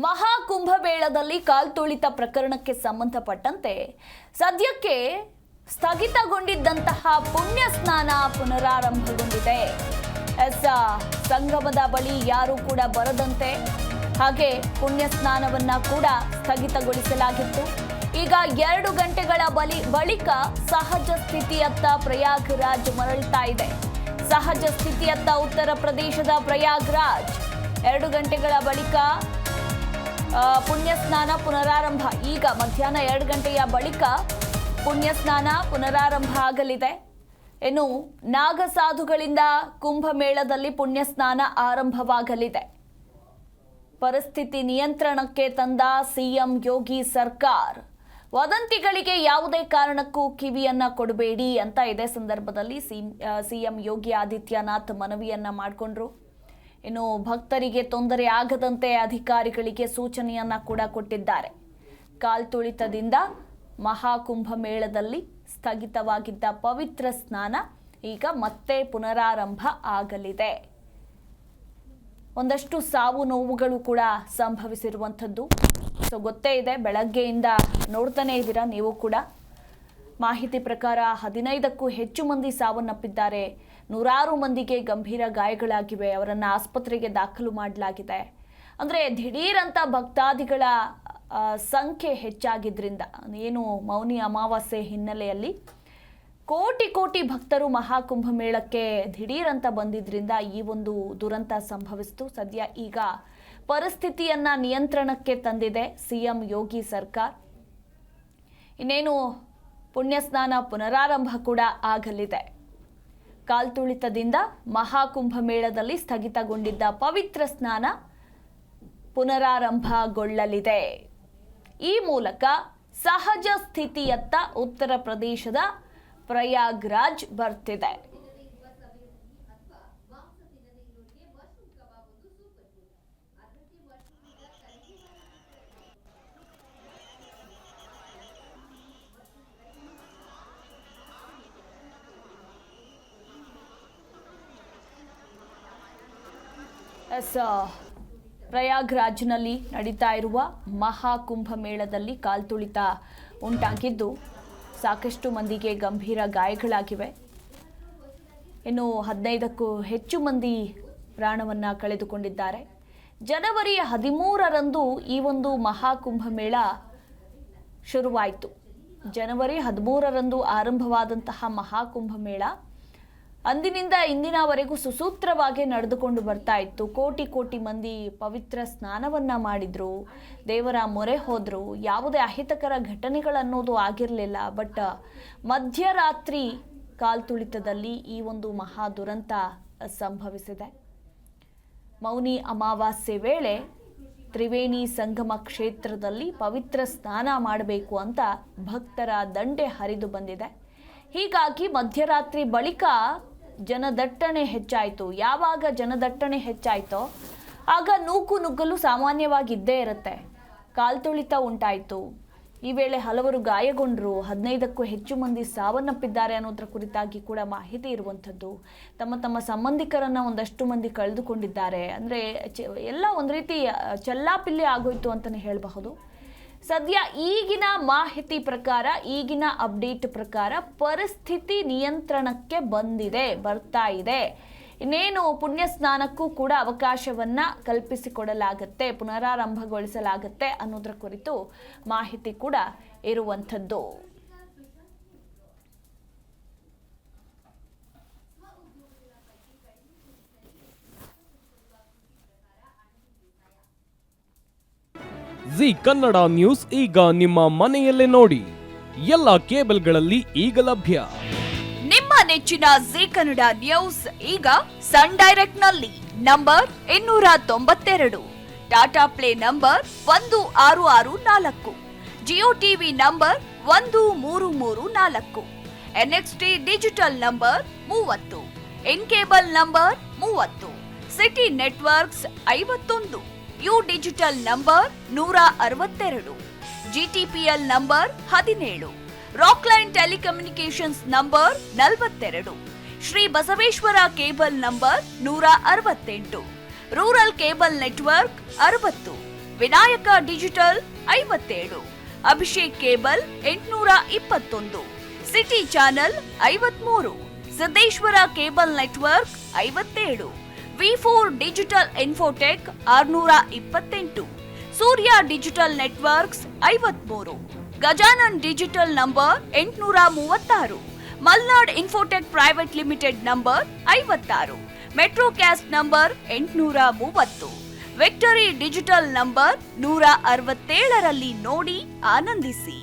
ಮಹಾಕುಂಭಮೇಳದಲ್ಲಿ ಕಾಲ್ತುಳಿತ ಪ್ರಕರಣಕ್ಕೆ ಸಂಬಂಧಪಟ್ಟಂತೆ ಸದ್ಯಕ್ಕೆ ಸ್ಥಗಿತಗೊಂಡಿದ್ದಂತಹ ಪುಣ್ಯ ಸ್ನಾನ ಪುನರಾರಂಭಗೊಂಡಿದೆ. ಸಂಗಮದ ಬಳಿ ಯಾರು ಕೂಡ ಬರದಂತೆ ಹಾಗೆ ಪುಣ್ಯ ಸ್ನಾನವನ್ನ ಕೂಡ ಸ್ಥಗಿತಗೊಳಿಸಲಾಗಿತ್ತು. ಈಗ 2 ಗಂಟೆಗಳ ಬಳಿಕ ಸಹಜ ಸ್ಥಿತಿಯತ್ತ ಪ್ರಯಾಗ್ರಾಜ್ ಮರಳ್ತಾ ಇದೆ. ಸಹಜ ಸ್ಥಿತಿಯತ್ತ ಉತ್ತರ ಪ್ರದೇಶದ ಪ್ರಯಾಗ್ರಾಜ್ 2 ಗಂಟೆಗಳ ಬಳಿಕ ಪುಣ್ಯ ಸ್ನಾನ ಪುನರಾರಂಭ. ಈಗ ಮಧ್ಯಾಹ್ನ 2 ಗಂಟೆಯ ಬಳಿಕ ಪುಣ್ಯ ಸ್ನಾನ ಪುನರಾರಂಭ ಆಗಲಿದೆ. ಇನ್ನು ನಾಗಸಾಧುಗಳಿಂದ ಕುಂಭಮೇಳದಲ್ಲಿ ಪುಣ್ಯ ಸ್ನಾನ ಆರಂಭವಾಗಲಿದೆ. ಪರಿಸ್ಥಿತಿ ನಿಯಂತ್ರಣಕ್ಕೆ ತಂದ ಸಿಎಂ ಯೋಗಿ ಸರ್ಕಾರ. ವದಂತಿಗಳಿಗೆ ಯಾವುದೇ ಕಾರಣಕ್ಕೂ ಕಿವಿಯನ್ನ ಕೊಡಬೇಡಿ ಅಂತ ಇದೇ ಸಂದರ್ಭದಲ್ಲಿ ಸಿಎಂ ಯೋಗಿ ಆದಿತ್ಯನಾಥ್ ಮನವಿಯನ್ನ ಮಾಡಿಕೊಂಡ್ರು. ಇನ್ನು ಭಕ್ತರಿಗೆ ತೊಂದರೆ ಆಗದಂತೆ ಅಧಿಕಾರಿಗಳಿಗೆ ಸೂಚನೆಯನ್ನ ಕೂಡ ಕೊಟ್ಟಿದ್ದಾರೆ. ಕಾಲ್ತುಳಿತದಿಂದ ಮಹಾಕುಂಭಮೇಳದಲ್ಲಿ ಸ್ಥಗಿತವಾಗಿದ್ದ ಪವಿತ್ರ ಸ್ನಾನ ಈಗ ಮತ್ತೆ ಪುನರಾರಂಭ ಆಗಲಿದೆ. ಒಂದಷ್ಟು ಸಾವು ನೋವುಗಳು ಕೂಡ ಸಂಭವಿಸಿರುವಂಥದ್ದು. ಸೊ ಗೊತ್ತೇ ಇದೆ, ಬೆಳಗ್ಗೆಯಿಂದ ನೋಡ್ತಾನೆ ಇದ್ದೀರಾ ನೀವು ಕೂಡ. ಮಾಹಿತಿ ಪ್ರಕಾರ 15ಕ್ಕೂ ಹೆಚ್ಚು ಮಂದಿ ಸಾವನ್ನಪ್ಪಿದ್ದಾರೆ. 100 ಮಂದಿಗೆ ಗಂಭೀರ ಗಾಯಗಳಾಗಿವೆ. ಅವರನ್ನು ಆಸ್ಪತ್ರೆಗೆ ದಾಖಲು ಮಾಡಲಾಗಿದೆ. ಅಂದರೆ ದಿಢೀರಂತ ಭಕ್ತಾದಿಗಳ ಸಂಖ್ಯೆ ಹೆಚ್ಚಾಗಿದ್ದರಿಂದ, ಏನು ಮೌನಿ ಅಮಾವಾಸ್ಯೆ ಹಿನ್ನೆಲೆಯಲ್ಲಿ ಕೋಟಿ ಭಕ್ತರು ಮಹಾಕುಂಭಮೇಳಕ್ಕೆ ದಿಢೀರಂತ ಬಂದಿದ್ರಿಂದ ಈ ಒಂದು ದುರಂತ ಸಂಭವಿಸಿತು. ಸದ್ಯ ಈಗ ಪರಿಸ್ಥಿತಿಯನ್ನ ನಿಯಂತ್ರಣಕ್ಕೆ ತಂದಿದೆ ಸಿಎಂ ಯೋಗಿ ಸರ್ಕಾರ. ಇನ್ನೇನು ಪುಣ್ಯ ಸ್ನಾನ ಪುನರಾರಂಭ ಕೂಡ ಆಗಲಿದೆ. ಕಾಲ್ತುಳಿತದಿಂದ ಮಹಾಕುಂಭಮೇಳದಲ್ಲಿ ಸ್ಥಗಿತಗೊಂಡಿದ್ದ ಪವಿತ್ರ ಸ್ನಾನ ಪುನರಾರಂಭಗೊಳ್ಳಲಿದೆ. ಈ ಮೂಲಕ ಸಹಜ ಸ್ಥಿತಿಯತ್ತ ಉತ್ತರ ಪ್ರದೇಶದ ಪ್ರಯಾಗ್ರಾಜ್ ಬರ್ತಿದೆ. ಪ್ರಯಾಗ್ರಾಜ್ನಲ್ಲಿ ನಡೀತಾ ಇರುವ ಮಹಾಕುಂಭಮೇಳದಲ್ಲಿ ಕಾಲ್ತುಳಿತ ಉಂಟಾಗಿದ್ದು ಸಾಕಷ್ಟು ಮಂದಿಗೆ ಗಂಭೀರ ಗಾಯಗಳಾಗಿವೆ. ಇನ್ನು 15ಕ್ಕೂ ಹೆಚ್ಚು ಮಂದಿ ಪ್ರಾಣವನ್ನು ಕಳೆದುಕೊಂಡಿದ್ದಾರೆ. ಜನವರಿ 13ರಂದು ಈ ಒಂದು ಮಹಾಕುಂಭಮೇಳ ಶುರುವಾಯಿತು. ಜನವರಿ 13ರಂದು ಆರಂಭವಾದಂತಹ ಮಹಾಕುಂಭಮೇಳ ಅಂದಿನಿಂದ ಇಂದಿನವರೆಗೂ ಸುಸೂತ್ರವಾಗಿ ನಡೆದುಕೊಂಡು ಬರ್ತಾ ಇತ್ತು. ಕೋಟಿ ಮಂದಿ ಪವಿತ್ರ ಸ್ನಾನವನ್ನ ಮಾಡಿದ್ರು, ದೇವರ ಮೊರೆ ಹೋದ್ರು. ಯಾವುದೇ ಅಹಿತಕರ ಘಟನೆಗಳನ್ನೋದು ಆಗಿರಲಿಲ್ಲ. ಬಟ್ ಮಧ್ಯರಾತ್ರಿ ಕಾಲ್ತುಳಿತದಲ್ಲಿ ಈ ಒಂದು ಮಹಾ ದುರಂತ ಸಂಭವಿಸಿದೆ. ಮೌನಿ ಅಮಾವಾಸ್ಯೆ ವೇಳೆ ತ್ರಿವೇಣಿ ಸಂಗಮ ಕ್ಷೇತ್ರದಲ್ಲಿ ಪವಿತ್ರ ಸ್ನಾನ ಮಾಡಬೇಕು ಅಂತ ಭಕ್ತರ ದಂಡೆ ಹರಿದು ಬಂದಿದೆ. ಹೀಗಾಗಿ ಮಧ್ಯರಾತ್ರಿ ಬಳಿಕ ಜನದಟ್ಟಣೆ ಹೆಚ್ಚಾಯಿತು. ಯಾವಾಗ ಜನದಟ್ಟಣೆ ಹೆಚ್ಚಾಯಿತೋ ಆಗ ನೂಕು ನುಗ್ಗಲು ಸಾಮಾನ್ಯವಾಗಿದ್ದೇ ಇರುತ್ತೆ. ಕಾಲ್ತುಳಿತ ಉಂಟಾಯಿತು. ಈ ವೇಳೆ ಹಲವರು ಗಾಯಗೊಂಡರು. 15ಕ್ಕೂ ಹೆಚ್ಚು ಮಂದಿ ಸಾವನ್ನಪ್ಪಿದ್ದಾರೆ ಅನ್ನೋದ್ರ ಕುರಿತಾಗಿ ಕೂಡ ಮಾಹಿತಿ ಇರುವಂಥದ್ದು. ತಮ್ಮ ಸಂಬಂಧಿಕರನ್ನು ಒಂದಷ್ಟು ಮಂದಿ ಕಳೆದುಕೊಂಡಿದ್ದಾರೆ. ಅಂದರೆ ಎಲ್ಲ ಒಂದು ರೀತಿ ಚೆಲ್ಲಾಪಿಲ್ಲಿ ಆಗೋಯ್ತು ಅಂತಲೇ ಹೇಳಬಹುದು. ಸದ್ಯ ಈಗಿನ ಮಾಹಿತಿ ಪ್ರಕಾರ, ಈಗಿನ ಅಪ್ಡೇಟ್ ಪ್ರಕಾರ ಪರಿಸ್ಥಿತಿ ನಿಯಂತ್ರಣಕ್ಕೆ ಬರ್ತಾ ಇದೆ. ಇನ್ನೇನು ಪುಣ್ಯ ಸ್ನಾನಕ್ಕೂ ಕೂಡ ಅವಕಾಶವನ್ನ ಕಲ್ಪಿಸಿಕೊಡಲಾಗುತ್ತೆ, ಪುನರಾರಂಭಗೊಳಿಸಲಾಗುತ್ತೆ ಅನ್ನೋದ್ರ ಕುರಿತು ಮಾಹಿತಿ ಕೂಡ ಇರುವಂಥದ್ದು. ಜಿ ಕನ್ನಡ ನ್ಯೂಸ್ ಈಗ ನಿಮ್ಮ ಮನೆಯಲ್ಲೇ ನೋಡಿ. ಎಲ್ಲ ಕೇಬಲ್ಗಳಲ್ಲಿ ಈಗ ಲಭ್ಯ. ನಿಮ್ಮ ನೆಚ್ಚಿನ ಜಿ ಕನ್ನಡ ನ್ಯೂಸ್ ಈಗ ಸನ್ ಡೈರೆಕ್ಟ್ ನಲ್ಲಿ number 292, Tata play number 1664, Jio TV number 1334, NXT digital number 30, in cable number 30, city networks 51, U digital number 162, GTPL number 17, Rockline telecommunications number 42, Shri Basaveshwara cable number 168, rural cable network 60, Vinayaka digital 57, Abhishek cable 821, city channel 53, Siddeshwara cable network 57, V4 digital Infotech 628, Surya digital networks 53, Gajanan digital number 836, Malnad Infotech Private Limited number 56, Metrocast number 830, Victory Digital number 167ರಲ್ಲಿ ನೋಡಿ ಆನಂದಿಸಿ.